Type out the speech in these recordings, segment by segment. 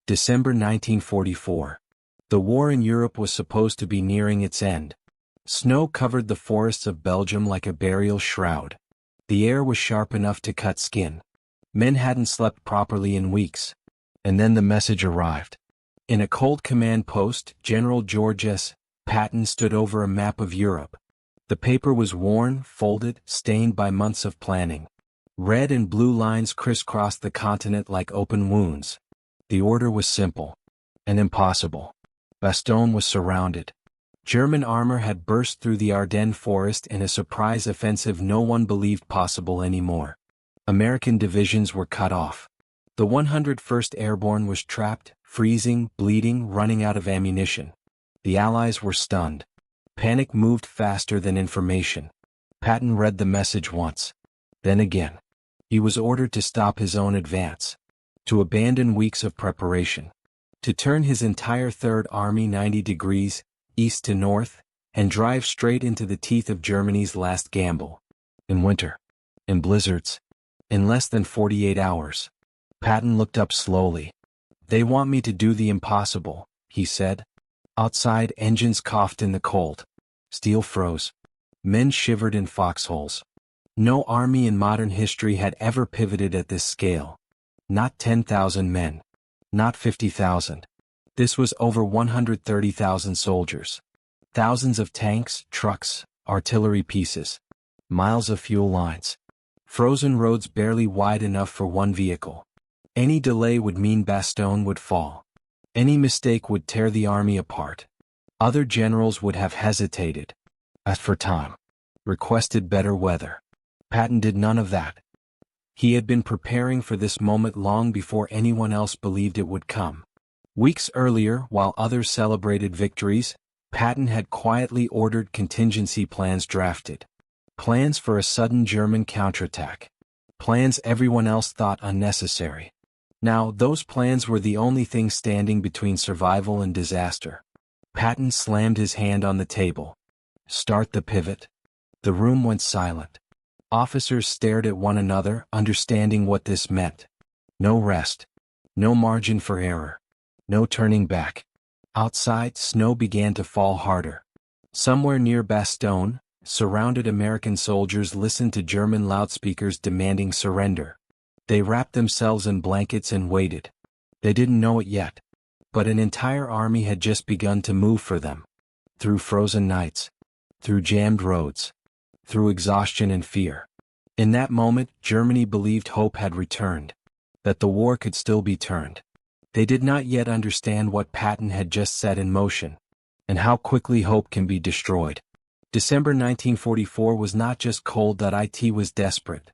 December 1944. The war in Europe was supposed to be nearing its end. Snow covered the forests of Belgium like a burial shroud. The air was sharp enough to cut skin. Men hadn't slept properly in weeks. And then the message arrived. In a cold command post, General George S. Patton stood over a map of Europe. The paper was worn, folded, stained by months of planning. Red and blue lines crisscrossed the continent like open wounds. The order was simple and impossible. Bastogne was surrounded. German armor had burst through the Ardennes forest in a surprise offensive no one believed possible anymore. American divisions were cut off. The 101st Airborne was trapped, freezing, bleeding, running out of ammunition. The Allies were stunned. Panic moved faster than information. Patton read the message once. Then again. He was ordered to stop his own advance. To abandon weeks of preparation. To turn his entire Third Army 90 degrees, east to north, and drive straight into the teeth of Germany's last gamble. In winter. In blizzards. In less than 48 hours. Patton looked up slowly. "They want me to do the impossible," he said. Outside, engines coughed in the cold. Steel froze. Men shivered in foxholes. No army in modern history had ever pivoted at this scale. Not 10,000 men. Not 50,000. This was over 130,000 soldiers. Thousands of tanks, trucks, artillery pieces. Miles of fuel lines. Frozen roads barely wide enough for one vehicle. Any delay would mean Bastogne would fall. Any mistake would tear the army apart. Other generals would have hesitated. Asked for time. Requested better weather. Patton did none of that. He had been preparing for this moment long before anyone else believed it would come. Weeks earlier, while others celebrated victories, Patton had quietly ordered contingency plans drafted. Plans for a sudden German counterattack. Plans everyone else thought unnecessary. Now, those plans were the only thing standing between survival and disaster. Patton slammed his hand on the table. "Start the pivot." The room went silent. Officers stared at one another, understanding what this meant. No rest. No margin for error. No turning back. Outside, snow began to fall harder. Somewhere near Bastogne, surrounded American soldiers listened to German loudspeakers demanding surrender. They wrapped themselves in blankets and waited. They didn't know it yet. But an entire army had just begun to move for them. Through frozen nights. Through jammed roads. Through exhaustion and fear. In that moment, Germany believed hope had returned. That the war could still be turned. They did not yet understand what Patton had just set in motion. And how quickly hope can be destroyed. December 1944 was not just cold, it was desperate.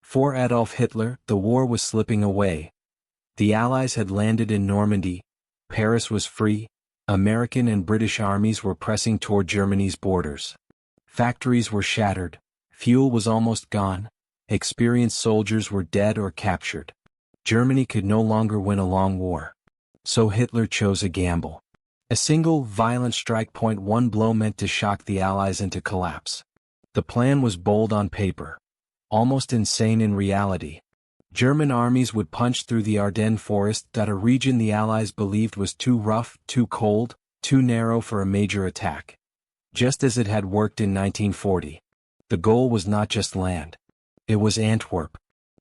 For Adolf Hitler, the war was slipping away. The Allies had landed in Normandy. Paris was free. American and British armies were pressing toward Germany's borders. Factories were shattered. Fuel was almost gone. Experienced soldiers were dead or captured. Germany could no longer win a long war. So Hitler chose a gamble. A single, violent strike. One blow meant to shock the Allies into collapse. The plan was bold on paper. Almost insane in reality. German armies would punch through the Ardennes forest, a region the Allies believed was too rough, too cold, too narrow for a major attack. Just as it had worked in 1940. The goal was not just land. It was Antwerp.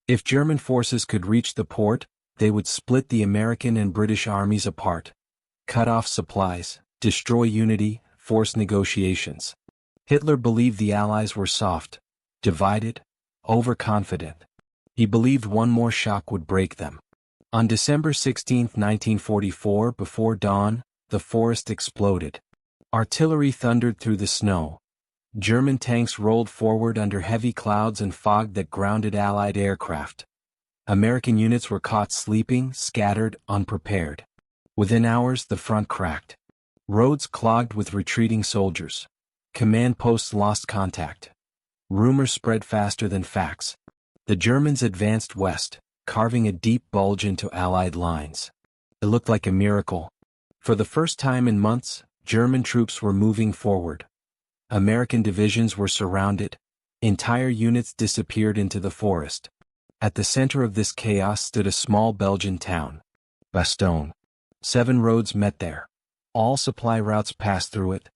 If German forces could reach the port, they would split the American and British armies apart. Cut off supplies, destroy unity, force negotiations. Hitler believed the Allies were soft, divided, overconfident. He believed one more shock would break them. On December 16, 1944, before dawn, the forest exploded. Artillery thundered through the snow. German tanks rolled forward under heavy clouds and fog that grounded Allied aircraft. American units were caught sleeping, scattered, unprepared. Within hours, the front cracked. Roads clogged with retreating soldiers. Command posts lost contact. Rumors spread faster than facts. The Germans advanced west, carving a deep bulge into Allied lines. It looked like a miracle. For the first time in months, German troops were moving forward. American divisions were surrounded. Entire units disappeared into the forest. At the center of this chaos stood a small Belgian town. Bastogne. 7 roads met there. All supply routes passed through it.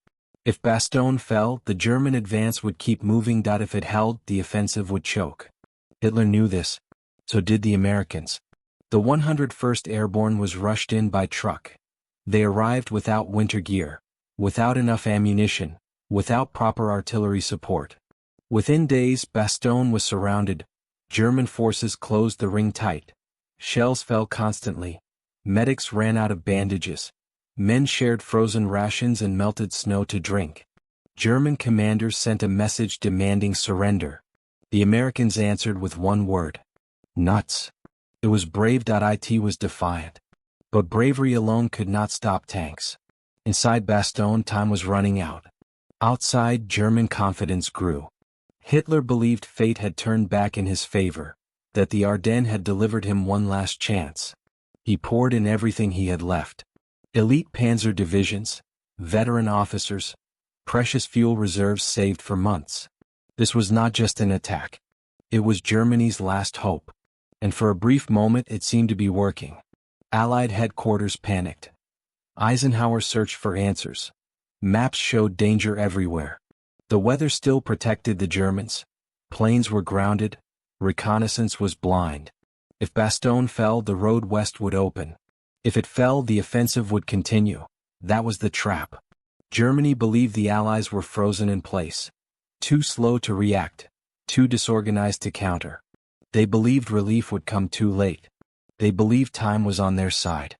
If Bastogne fell, the German advance would keep moving. If it held, the offensive would choke. Hitler knew this. So did the Americans. The 101st Airborne was rushed in by truck. They arrived without winter gear, without enough ammunition, without proper artillery support. Within days, Bastogne was surrounded. German forces closed the ring tight. Shells fell constantly. Medics ran out of bandages. Men shared frozen rations and melted snow to drink. German commanders sent a message demanding surrender. The Americans answered with one word: nuts. It was brave. It was defiant. But bravery alone could not stop tanks. Inside Bastogne, time was running out. Outside, German confidence grew. Hitler believed fate had turned back in his favor, that the Ardennes had delivered him one last chance. He poured in everything he had left. Elite panzer divisions, veteran officers, precious fuel reserves saved for months. This was not just an attack. It was Germany's last hope. And for a brief moment it seemed to be working. Allied headquarters panicked. Eisenhower searched for answers. Maps showed danger everywhere. The weather still protected the Germans. Planes were grounded. Reconnaissance was blind. If Bastogne fell, the road west would open. If it fell, the offensive would continue. That was the trap. Germany believed the Allies were frozen in place. Too slow to react. Too disorganized to counter. They believed relief would come too late. They believed time was on their side.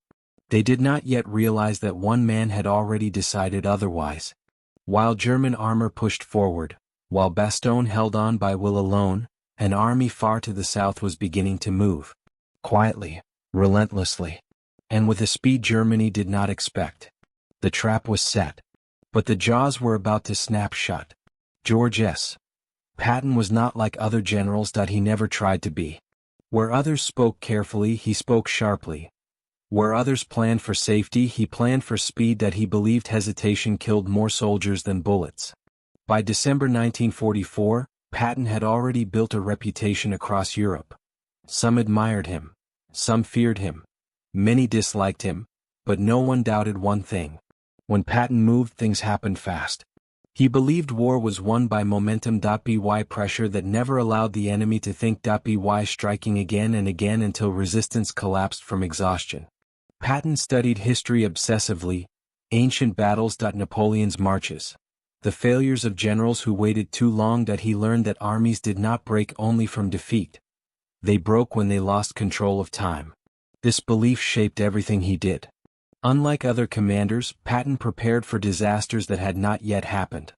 They did not yet realize that one man had already decided otherwise. While German armor pushed forward, while Bastogne held on by will alone, an army far to the south was beginning to move. Quietly, relentlessly, and with a speed Germany did not expect. The trap was set. But the jaws were about to snap shut. George S. Patton was not like other generals. He never tried to be. Where others spoke carefully, he spoke sharply. Where others planned for safety, he planned for speed. He believed hesitation killed more soldiers than bullets. By December 1944, Patton had already built a reputation across Europe. Some admired him. Some feared him. Many disliked him, but no one doubted one thing. When Patton moved, things happened fast. He believed war was won by momentum. By pressure that never allowed the enemy to think. By striking again and again until resistance collapsed from exhaustion. Patton studied history obsessively, ancient battles. Napoleon's marches. The failures of generals who waited too long. He learned that armies did not break only from defeat. They broke when they lost control of time. This belief shaped everything he did. Unlike other commanders, Patton prepared for disasters that had not yet happened.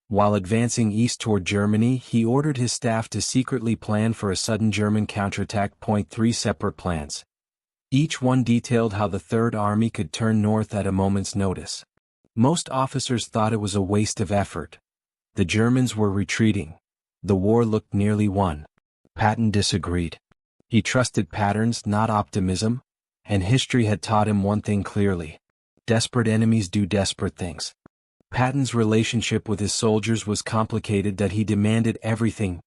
While advancing east toward Germany, he ordered his staff to secretly plan for a sudden German counterattack. 3 separate plans. Each one detailed how the Third Army could turn north at a moment's notice. Most officers thought it was a waste of effort. The Germans were retreating. The war looked nearly won. Patton disagreed. He trusted patterns, not optimism. And history had taught him one thing clearly. Desperate enemies do desperate things. Patton's relationship with his soldiers was complicated. He demanded everything: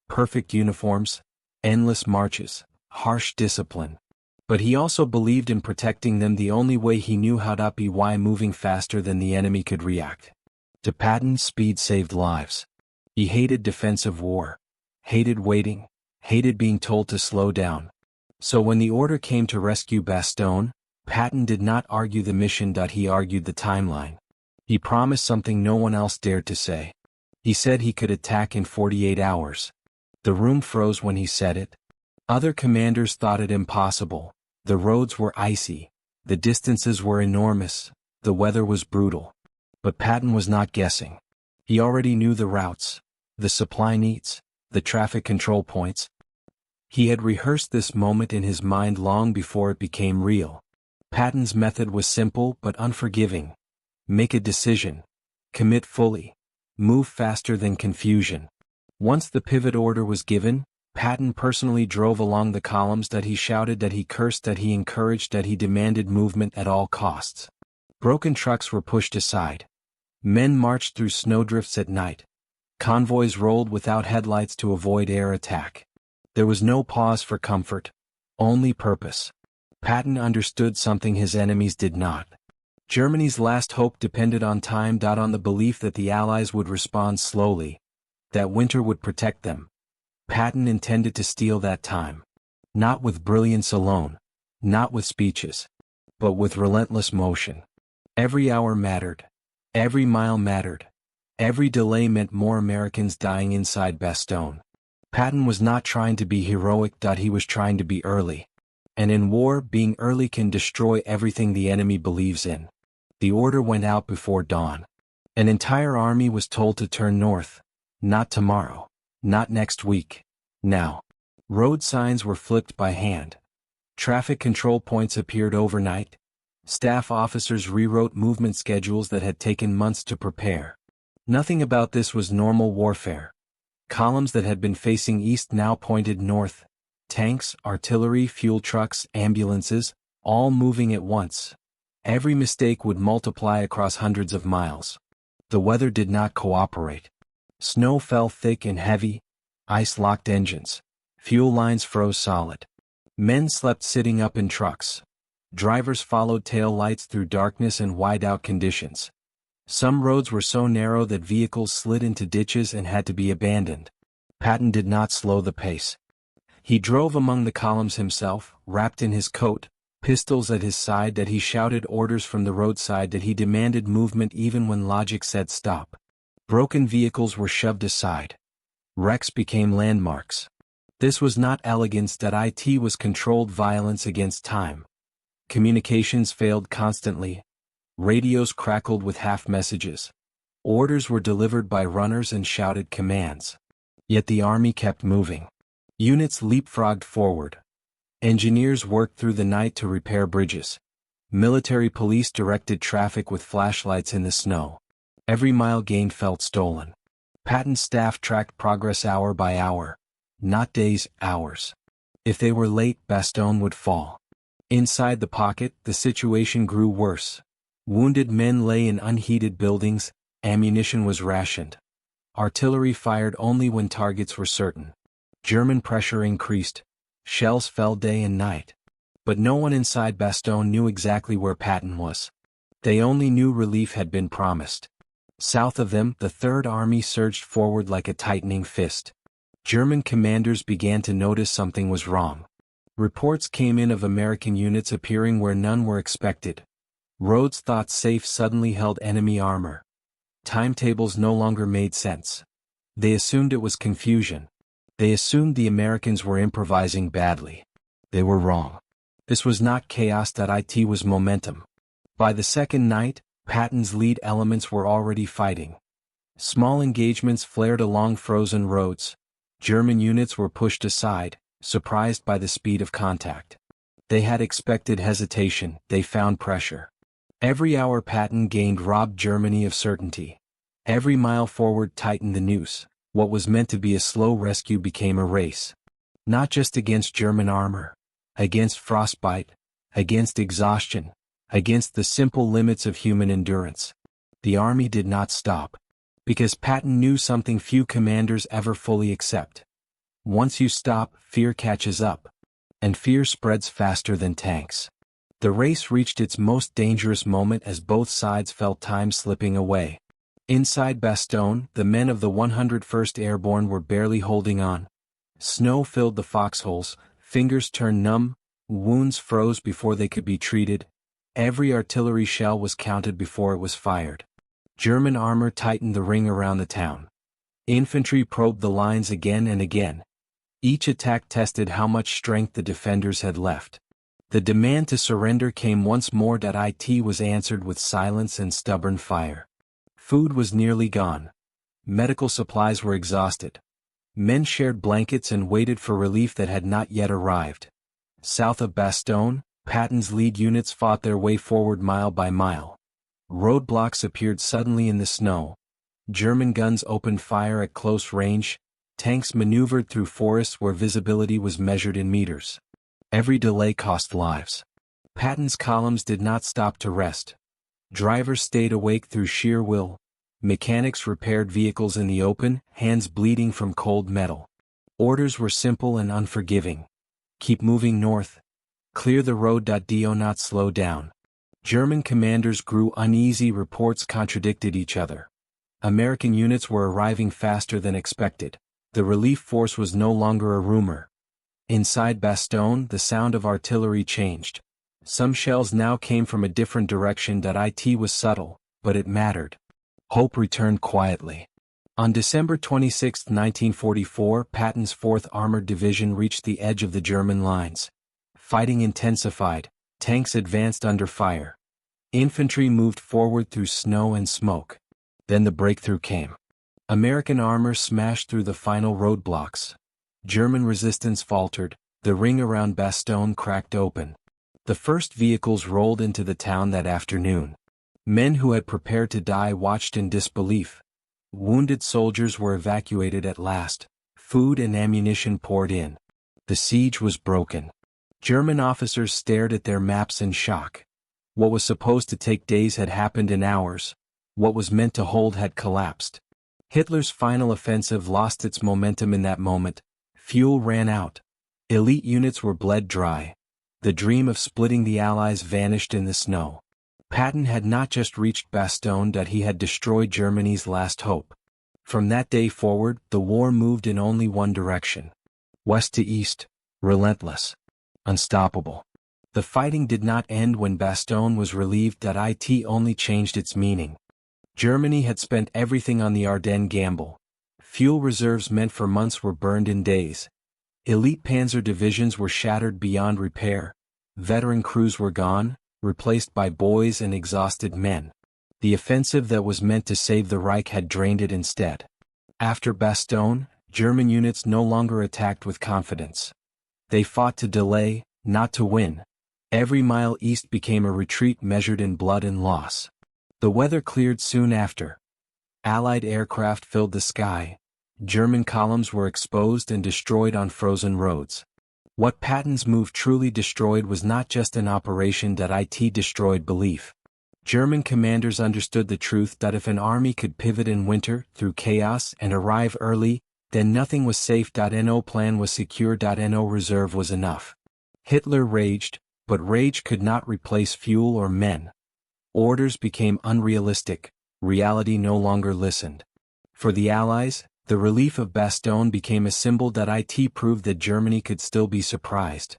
perfect uniforms, endless marches, harsh discipline. But he also believed in protecting them the only way he knew how. By moving faster than the enemy could react. To Patton, speed saved lives. He hated defensive war. Hated waiting. Hated being told to slow down. So when the order came to rescue Bastogne, Patton did not argue the mission. He argued the timeline. He promised something no one else dared to say. He said he could attack in 48 hours. The room froze when he said it. Other commanders thought it impossible. The roads were icy. The distances were enormous. The weather was brutal. But Patton was not guessing. He already knew the routes, the supply needs, the traffic control points. He had rehearsed this moment in his mind long before it became real. Patton's method was simple but unforgiving. Make a decision. Commit fully. Move faster than confusion. Once the pivot order was given, Patton personally drove along the columns. He shouted. He cursed. He encouraged. He demanded movement at all costs. Broken trucks were pushed aside. Men marched through snowdrifts at night. Convoys rolled without headlights to avoid air attack. There was no pause for comfort, only purpose. Patton understood something his enemies did not. Germany's last hope depended on time. On the belief that the Allies would respond slowly, that winter would protect them. Patton intended to steal that time. Not with brilliance alone, not with speeches, but with relentless motion. Every hour mattered. Every mile mattered. Every delay meant more Americans dying inside Bastogne. Patton was not trying to be heroic. He was trying to be early. And in war, being early can destroy everything the enemy believes in. The order went out before dawn. An entire army was told to turn north. Not tomorrow. Not next week. Now. Road signs were flipped by hand. Traffic control points appeared overnight. Staff officers rewrote movement schedules that had taken months to prepare. Nothing about this was normal warfare. Columns that had been facing east now pointed north. Tanks, artillery, fuel trucks, ambulances, all moving at once. Every mistake would multiply across hundreds of miles. The weather did not cooperate. Snow fell thick and heavy. Ice locked engines. Fuel lines froze solid. Men slept sitting up in trucks. Drivers followed tail lights through darkness and whiteout conditions. Some roads were so narrow that vehicles slid into ditches and had to be abandoned. Patton did not slow the pace. He drove among the columns himself, wrapped in his coat, pistols at his side. That he shouted orders from the roadside. That he demanded movement even when logic said stop. Broken vehicles were shoved aside. Wrecks became landmarks. This was not elegance. It was controlled violence against time. Communications failed constantly. Radios crackled with half messages. Orders were delivered by runners and shouted commands. Yet the army kept moving. Units leapfrogged forward. Engineers worked through the night to repair bridges. Military police directed traffic with flashlights in the snow. Every mile gained felt stolen. Patton's staff tracked progress hour by hour. Not days, hours. If they were late, Bastogne would fall. Inside the pocket, the situation grew worse. Wounded men lay in unheated buildings. Ammunition was rationed. Artillery fired only when targets were certain. German pressure increased. Shells fell day and night. But no one inside Bastogne knew exactly where Patton was. They only knew relief had been promised. South of them, the Third Army surged forward like a tightening fist. German commanders began to notice something was wrong. Reports came in of American units appearing where none were expected. Roads thought safe suddenly held enemy armor. Timetables no longer made sense. They assumed it was confusion. They assumed the Americans were improvising badly. They were wrong. This was not chaos. It was momentum. By the second night, Patton's lead elements were already fighting. Small engagements flared along frozen roads. German units were pushed aside, surprised by the speed of contact. They had expected hesitation. They found pressure. Every hour Patton gained robbed Germany of certainty. Every mile forward tightened the noose. What was meant to be a slow rescue became a race. Not just against German armor. Against frostbite. Against exhaustion. Against the simple limits of human endurance. The army did not stop. Because Patton knew something few commanders ever fully accept. Once you stop, fear catches up. And fear spreads faster than tanks. The race reached its most dangerous moment as both sides felt time slipping away. Inside Bastogne, the men of the 101st Airborne were barely holding on. Snow filled the foxholes, fingers turned numb, wounds froze before they could be treated. Every artillery shell was counted before it was fired. German armor tightened the ring around the town. Infantry probed the lines again and again. Each attack tested how much strength the defenders had left. The demand to surrender came once more. It was answered with silence and stubborn fire. Food was nearly gone. Medical supplies were exhausted. Men shared blankets and waited for relief that had not yet arrived. South of Bastogne, Patton's lead units fought their way forward mile by mile. Roadblocks appeared suddenly in the snow. German guns opened fire at close range. Tanks maneuvered through forests where visibility was measured in meters. Every delay cost lives. Patton's columns did not stop to rest. Drivers stayed awake through sheer will. Mechanics repaired vehicles in the open, hands bleeding from cold metal. Orders were simple and unforgiving. Keep moving north. Clear the road. Do not slow down. German commanders grew uneasy. Reports contradicted each other. American units were arriving faster than expected. The relief force was no longer a rumor. Inside Bastogne, the sound of artillery changed. Some shells now came from a different direction. It was subtle, but it mattered. Hope returned quietly. On December 26, 1944, Patton's 4th Armored Division reached the edge of the German lines. Fighting intensified, tanks advanced under fire. Infantry moved forward through snow and smoke. Then the breakthrough came. American armor smashed through the final roadblocks. German resistance faltered, the ring around Bastogne cracked open. The first vehicles rolled into the town that afternoon. Men who had prepared to die watched in disbelief. Wounded soldiers were evacuated at last. Food and ammunition poured in. The siege was broken. German officers stared at their maps in shock. What was supposed to take days had happened in hours. What was meant to hold had collapsed. Hitler's final offensive lost its momentum in that moment. Fuel ran out. Elite units were bled dry. The dream of splitting the Allies vanished in the snow. Patton had not just reached Bastogne, he had destroyed Germany's last hope. From that day forward, the war moved in only one direction. West to east, relentless, unstoppable. The fighting did not end when Bastogne was relieved. It only changed its meaning. Germany had spent everything on the Ardennes gamble. Fuel reserves meant for months were burned in days. Elite panzer divisions were shattered beyond repair. Veteran crews were gone, replaced by boys and exhausted men. The offensive that was meant to save the Reich had drained it instead. After Bastogne, German units no longer attacked with confidence. They fought to delay, not to win. Every mile east became a retreat measured in blood and loss. The weather cleared soon after. Allied aircraft filled the sky. German columns were exposed and destroyed on frozen roads. What Patton's move truly destroyed was not just an operation. It destroyed belief. German commanders understood the truth that if an army could pivot in winter through chaos and arrive early, then nothing was safe. No plan was secure. No reserve was enough. Hitler raged, but rage could not replace fuel or men. Orders became unrealistic. Reality no longer listened. For the Allies, the relief of Bastogne became a symbol. It proved that Germany could still be surprised.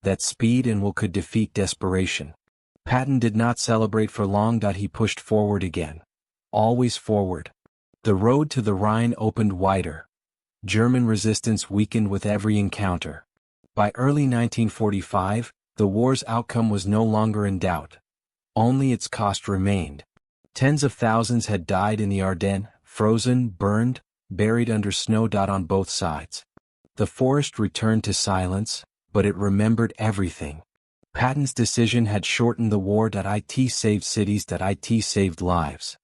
That speed and will could defeat desperation. Patton did not celebrate for long. He pushed forward again. Always forward. The road to the Rhine opened wider. German resistance weakened with every encounter. By early 1945, the war's outcome was no longer in doubt. Only its cost remained. Tens of thousands had died in the Ardennes, frozen, burned, buried under snow. On both sides. The forest returned to silence, but it remembered everything. Patton's decision had shortened the war. It saved cities. It saved lives.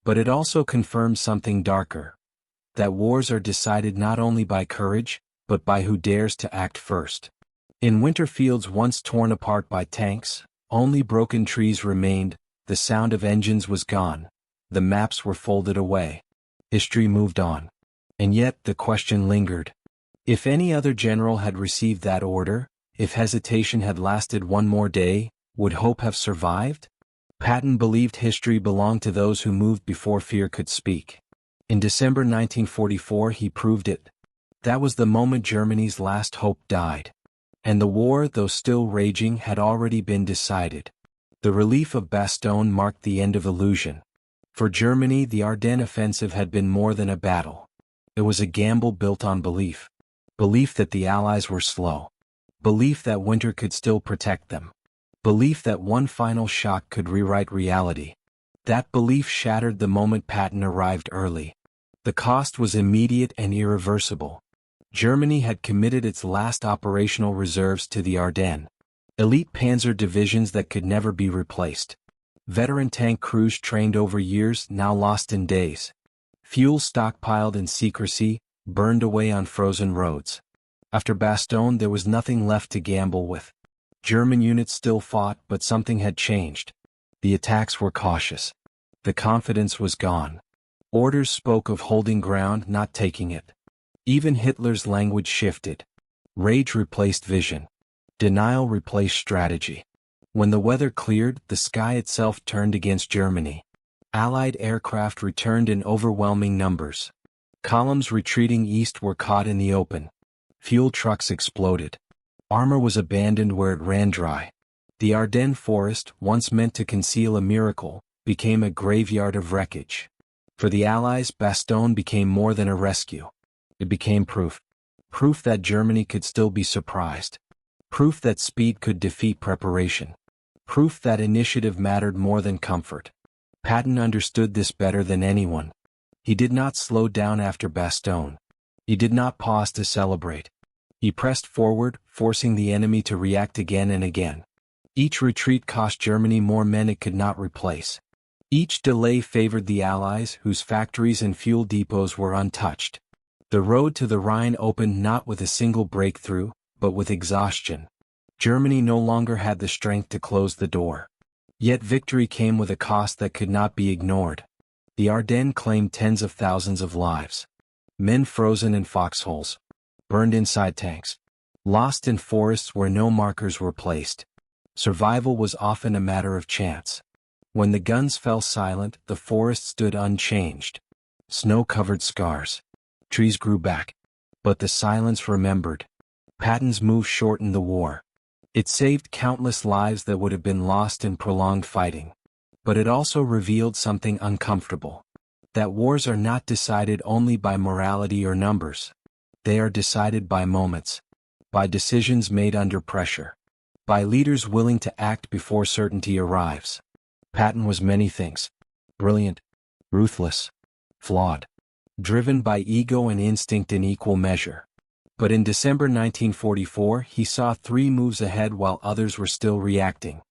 But it also confirmed something darker. That wars are decided not only by courage, but by who dares to act first. In winter fields once torn apart by tanks, only broken trees remained. The sound of engines was gone. The maps were folded away. History moved on. And yet the question lingered. If any other general had received that order, if hesitation had lasted one more day, would hope have survived? Patton believed history belonged to those who moved before fear could speak. In December 1944 he proved it. That was the moment Germany's last hope died. And the war, though still raging, had already been decided. The relief of Bastogne marked the end of illusion. For Germany, the Ardennes offensive had been more than a battle. It was a gamble built on belief. Belief that the Allies were slow. Belief that winter could still protect them. Belief that one final shock could rewrite reality. That belief shattered the moment Patton arrived early. The cost was immediate and irreversible. Germany had committed its last operational reserves to the Ardennes. Elite panzer divisions that could never be replaced. Veteran tank crews trained over years now lost in days. Fuel stockpiled in secrecy, burned away on frozen roads. After Bastogne there was nothing left to gamble with. German units still fought, but something had changed. The attacks were cautious. The confidence was gone. Orders spoke of holding ground, not taking it. Even Hitler's language shifted. Rage replaced vision. Denial replaced strategy. When the weather cleared, the sky itself turned against Germany. Allied aircraft returned in overwhelming numbers. Columns retreating east were caught in the open. Fuel trucks exploded. Armor was abandoned where it ran dry. The Ardennes forest, once meant to conceal a miracle, became a graveyard of wreckage. For the Allies, Bastogne became more than a rescue. It became proof. Proof that Germany could still be surprised. Proof that speed could defeat preparation. Proof that initiative mattered more than comfort. Patton understood this better than anyone. He did not slow down after Bastogne. He did not pause to celebrate. He pressed forward, forcing the enemy to react again and again. Each retreat cost Germany more men it could not replace. Each delay favored the Allies, whose factories and fuel depots were untouched. The road to the Rhine opened not with a single breakthrough, but with exhaustion. Germany no longer had the strength to close the door. Yet victory came with a cost that could not be ignored. The Ardennes claimed tens of thousands of lives. Men frozen in foxholes. Burned inside tanks. Lost in forests where no markers were placed. Survival was often a matter of chance. When the guns fell silent, the forest stood unchanged. Snow covered scars. Trees grew back. But the silence remembered. Patton's move shortened the war. It saved countless lives that would have been lost in prolonged fighting. But it also revealed something uncomfortable. That wars are not decided only by morality or numbers. They are decided by moments. By decisions made under pressure. By leaders willing to act before certainty arrives. Patton was many things. Brilliant. Ruthless. Flawed. Driven by ego and instinct in equal measure. But in December 1944 he saw 3 moves ahead while others were still reacting.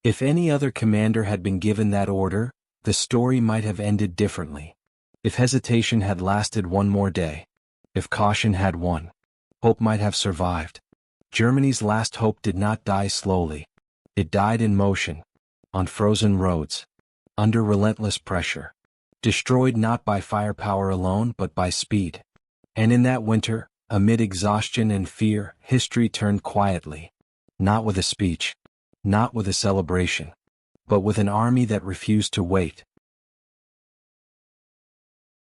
If any other commander had been given that order, the story might have ended differently. If hesitation had lasted one more day. If caution had won. Hope might have survived. Germany's last hope did not die slowly. It died in motion. On frozen roads. Under relentless pressure. Destroyed not by firepower alone but by speed. And in that winter, amid exhaustion and fear, history turned quietly. Not with a speech. Not with a celebration. But with an army that refused to wait.